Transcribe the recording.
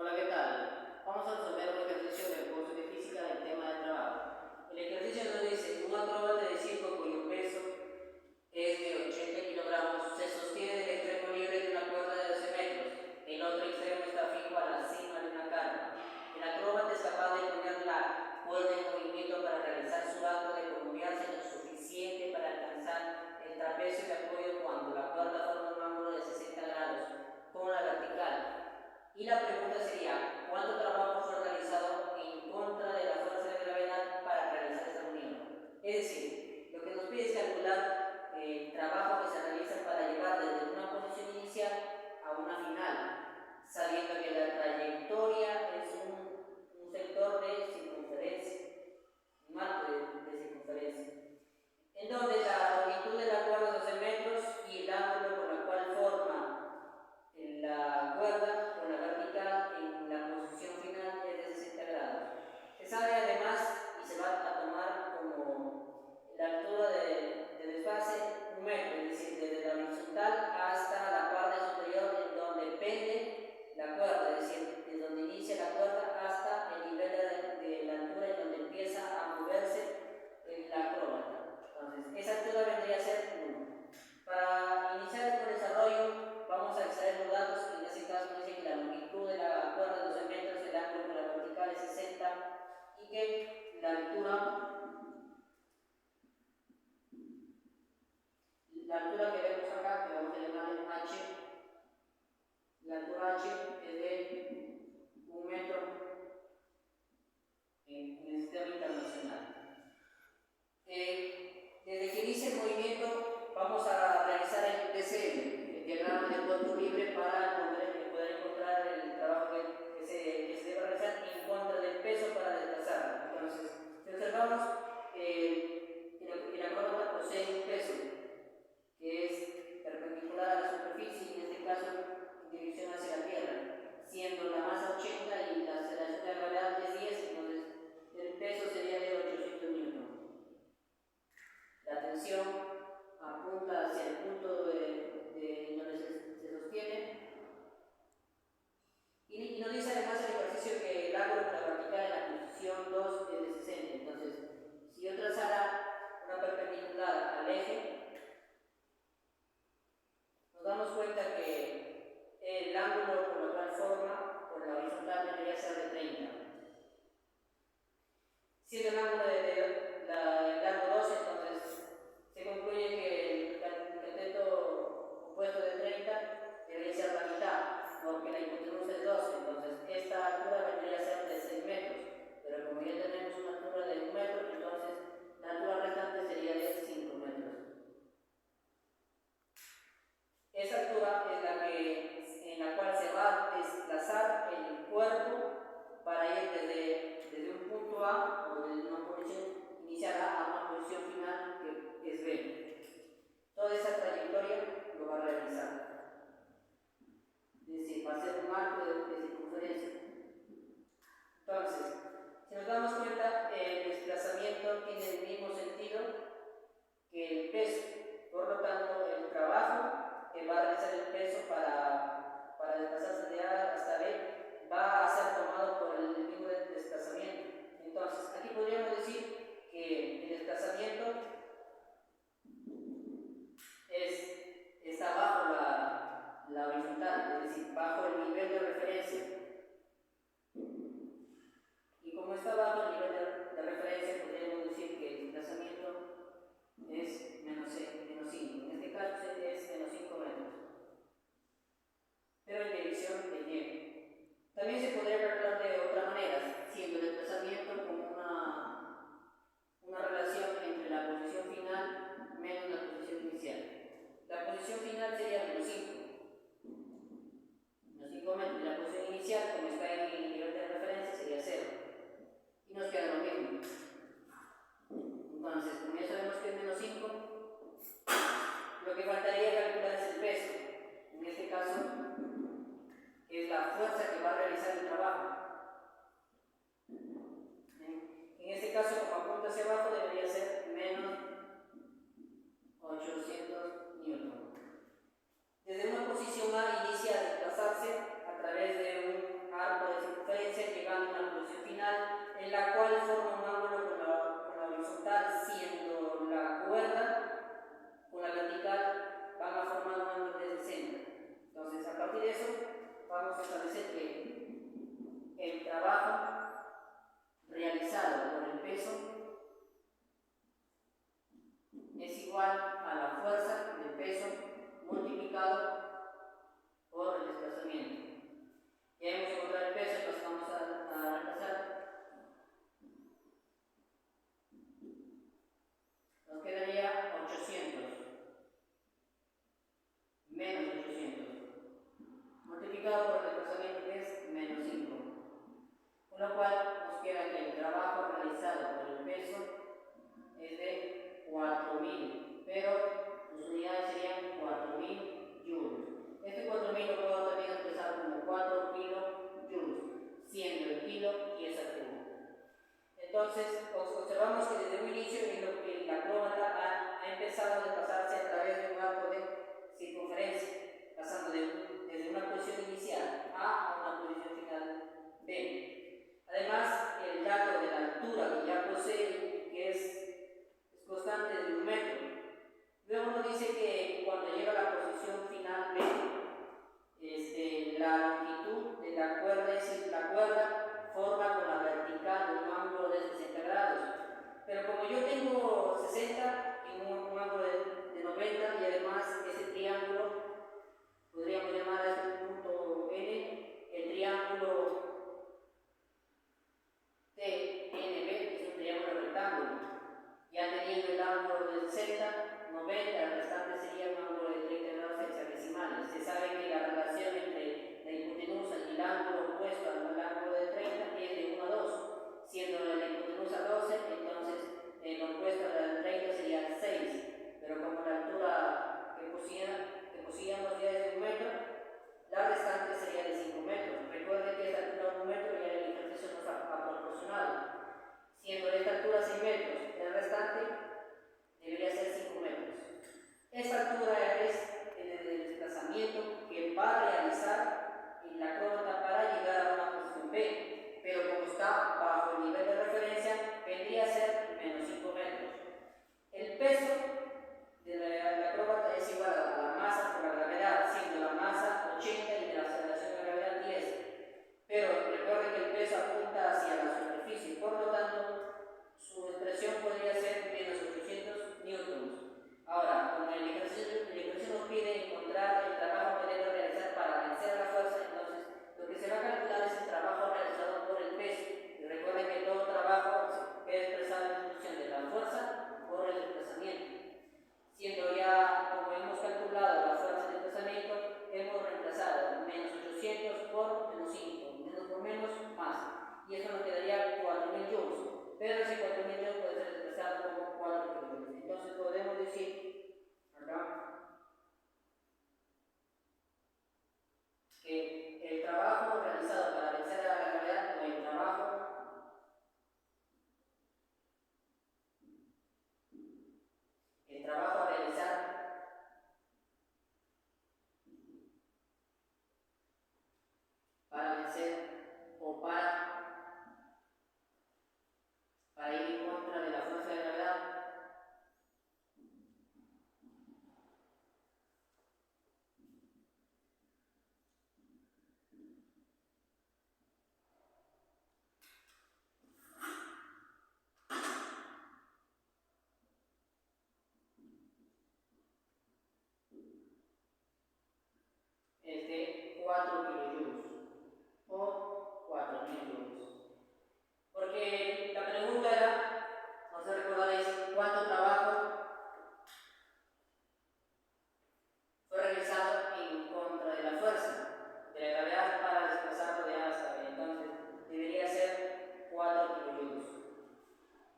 Hola, ¿qué tal? Vamos a resolver un ejercicio del curso de física del tema del trabajo. El ejercicio nos dice: un acróbata de circo cuyo peso es de 80 kilogramos se sostiene del extremo libre de una cuerda de 12 metros. El otro extremo está fijo a la cima de una carpa. El acróbata es capaz de poner la cuerda en movimiento para realizar su acto de columpiarse lo suficiente para alcanzar el trapecio de apoyo cuando la cuerda forma un ángulo de 60 grados con la vertical. Y la pregunta sería: ¿cuánto trabajo fue realizado en contra de la fuerza de gravedad para realizar esta unión? Es decir, lo que nos pide es calcular el trabajo que se realiza para llegar desde una posición inicial a una final, sabiendo que la trayectoria es un sector de circunferencia, un arco de circunferencia, en donde la longitud de la cuerda es 12 metros y el ángulo con el cual forma la cuerda con la vertical en la posición final es de 60 grados. Se sabe además, y se va a tomar como la altura de desfase 1 metro, es decir, desde la horizontal hasta la parte superior en donde pende la cuerda, es decir, desde donde inicia la cuerda hasta el nivel de la altura en donde empieza a moverse la acróbata. Entonces, esa altura vendría a ser 1. Para iniciar con el desarrollo, vamos a extraer los datos. En este caso dice que la longitud de la cuerda es 12 metros, el ángulo con la vertical es 60 y que la altura que vemos acá, que vamos a llamarle H, la altura H es de 1 metro en el sistema internacional. Desde que inicia el movimiento vamos a realizar el DCM, el diagrama de cuerpo libre, para poder encontrar el trabajo que se debe realizar en contra del peso para desplazarlo. Entonces, si observamos, el acróbata posee un peso que es perpendicular a la superficie, en este caso en dirección hacia la Tierra, siendo la masa 80 y la aceleración de gravedad es 10, entonces el peso sería de 800 newton. La tensión apunta hacia el punto de donde se sostiene. Y nos dice además el ejercicio que el ángulo con la vertical en la posición 2 es de 60. Entonces, si yo trazara una perpendicular al eje, nos damos cuenta que el ángulo con el cual forma por la horizontal debería ser de 30. Si el ángulo de largo 12, entonces se concluye que el cateto opuesto de 30 debería ser la mitad, porque la hipotenusa es 12, entonces esta altura vendría a ser de 6 metros, pero como ya tenemos una altura de 1 metro, entonces la altura restante sería de 5 metros. Esa altura es en la cual se va a desplazar el cuerpo para ir desde un punto A o desde una posición inicial A una posición final que es B. Toda esa trayectoria lo va a realizar. Es decir, va a ser un arco de circunferencia. Entonces, si nos damos cuenta, el desplazamiento tiene el mismo sentido que el peso. Por lo tanto, el trabajo que va a realizar el peso para desplazarse de A hasta B va a ser tomado por el mismo desplazamiento. Entonces, aquí podríamos decir que el desplazamiento está bajo la horizontal, es decir, bajo el nivel de referencia. Y como está bajo el nivel de referencia, podríamos decir que el desplazamiento es menos 5. En este caso es menos 5 metros. Pero en dirección de Y. También se podría calcular de otra manera, siendo el desplazamiento como una relación entre la posición final menos la posición inicial. La posición final sería menos 5. Menos 5 metros. Y la posición inicial, como está en el nivel de referencia, sería 0. Y nos queda lo mismo. Entonces, como ya sabemos que es menos 5, lo que faltaría calcular es el peso. En este caso, es la fuerza que va a realizar el trabajo. En peso, vamos a establecer que el trabajo realizado por el peso es igual a la fuerza del peso multiplicado por el desplazamiento. Ya hemos encontrado el peso, entonces vamos a reemplazar. Nos quedaría 800 menos 800 multiplicado por el desplazamiento, que es menos 5, con lo cual nos queda que el trabajo realizado por el peso es de 4000, pero sus unidades serían 4000 joules. Este 4000 lo puedo también expresar como 4 kilojoules, siendo el kilo y esa cubo. Entonces, observamos que desde un inicio el acróbata ha empezado a desplazarse a través de un arco de circunferencia, pasando desde una posición inicial A a una posición final B. Además, el dato de la altura que ya posee, que es constante de 1 metro. Luego nos dice que cuando llega a la posición final B, la longitud de la cuerda, es decir, la cuerda forma con la vertical un ángulo de 60 grados. Pero como yo tengo 60 y un ángulo de 90, y además ese triángulo, podríamos llamar a este punto N, el triángulo TNB, es un triángulo rectángulo. Ya teniendo el ángulo del 60, 90, el restante sería un ángulo de 30 grados hexadesimales. Se sabe que la relación entre la hipotenusa y el ángulo opuesto al ángulo de 30 es de 1 a 2. Siendo la hipotenusa 12, entonces el opuesto al 30 sería 6. Pero como la altura que poseíamos ya es de 1 metro, la restante sería de 5 metros. Recuerden que esta altura de 1 metro ya el ejercicio nos ha proporcionado. Siendo esta altura 6 metros, el restante debería ser 5 metros. Esta altura es el desplazamiento que va a realizar el acróbata para llegar a una posición B, pero como está bajo el nivel de referencia, vendría a ser menos 5 metros. El peso del acróbata es igual a la masa por la gravedad, siendo la masa 80 y de la aceleración de la gravedad 10. Pero recuerden que el peso apunta hacia la superficie, por lo tanto, su expresión podría ser menos 800 newtons. Ahora, como el ejercicio nos pide encontrar el trabajo que debe realizar para vencer la fuerza, entonces lo que se va a calcular es el trabajo realizado por el peso. Y recuerden que todo trabajo es expresado en función de la fuerza por el desplazamiento. Siendo ya, como hemos calculado la fuerza de desplazamiento, hemos reemplazado menos 800 por menos 5, menos por menos más. Y eso nos quedaría 4000 joules. Pero ese 4000 joules puede ser expresado como 4 kilojoules. Entonces podemos decir acá que el trabajo realizado para vencer a la gravedad, o el trabajo a realizar para vencer o para ir en contra de la fuerza de gravedad,